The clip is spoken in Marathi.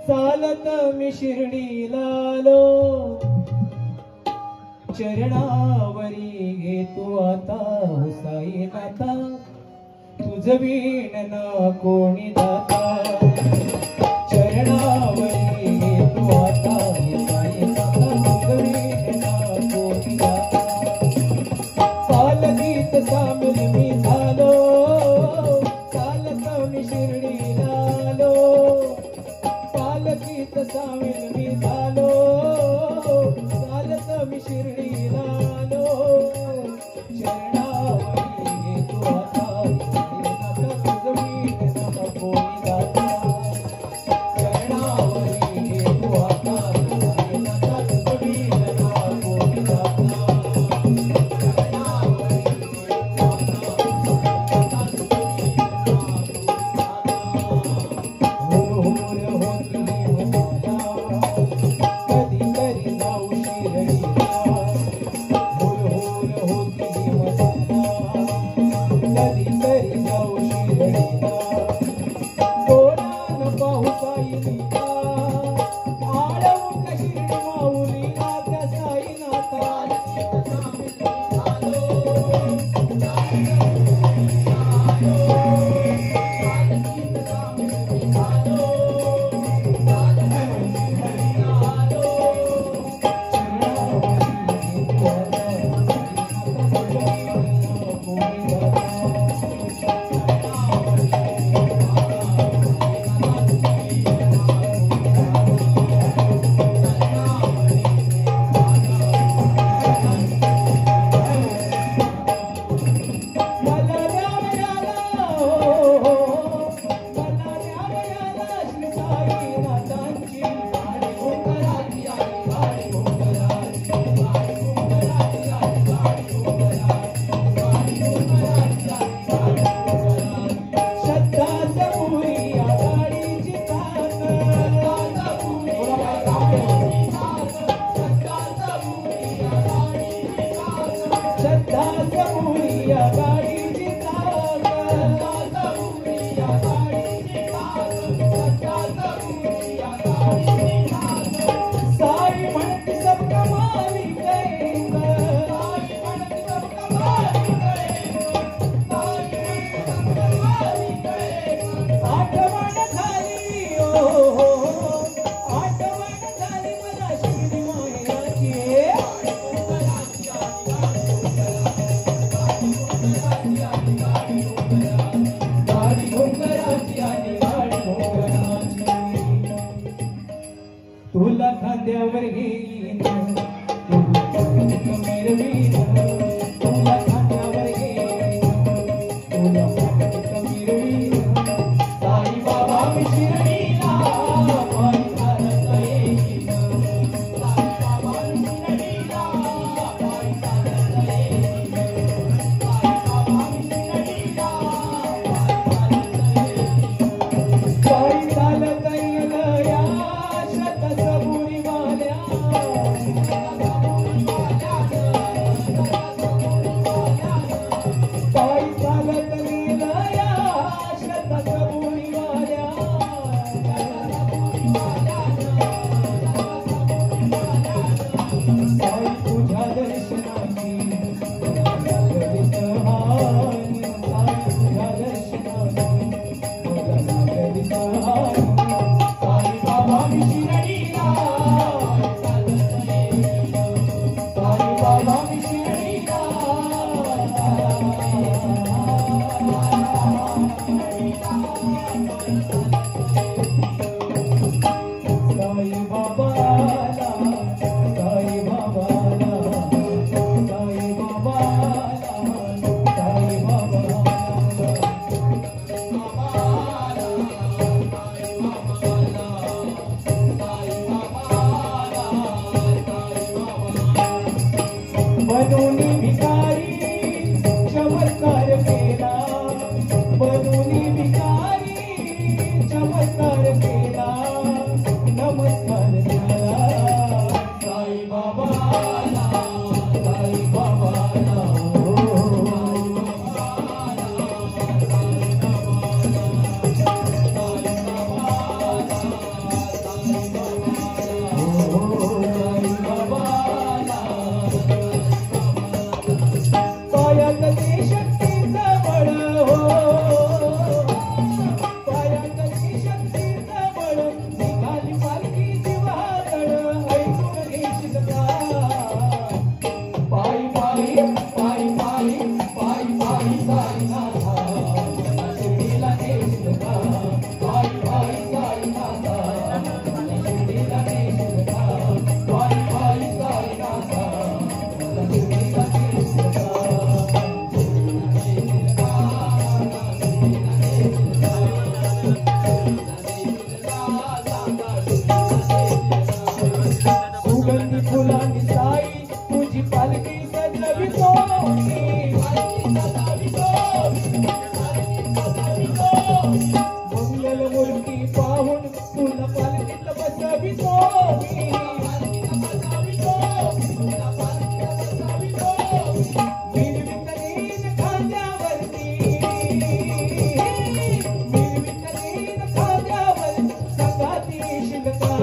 चालत मी शिर्डीला आलो, चरणावरी घेतो आता साईनाथा, तुझ वीण ना कोणी दाता. चरणावरी घेतो आता साईनाथा, तुझ वीण ना कोणी दाता. चालगीत सामील मी झालो, चालत मी शिर्डीला आलो, चालगीत सामील मी झालो, चालत मी शिर्डीला आलो. चरणावरी घेतो आता साईनाथा, तुझ वीण ना कोणी दाता. चरणावरी घेतो आता साईनाथा, तुझ वीण ना कोणी दाता. तुला खांद्यावर घेईन, मिरवीन, तुला खांद्यावर घेईन, तुला मिरवीन. साई बाबा मी शिर्डीला पायी चालत येईन, साई बाबा मी शिर्डीला पायी चालत येईन, साई बाबा मी शिर्डीला पायी चालत येईन. सबुरी वाल्या सुगंधी फुलांनी साई तुझी पालखी सजवितो मंगलमूर्ती पाहून तुला पालखीत बसवितो निर्विघ्न खांद्यावरती निर्विघ्न खांद्यावर संगाती शिंगता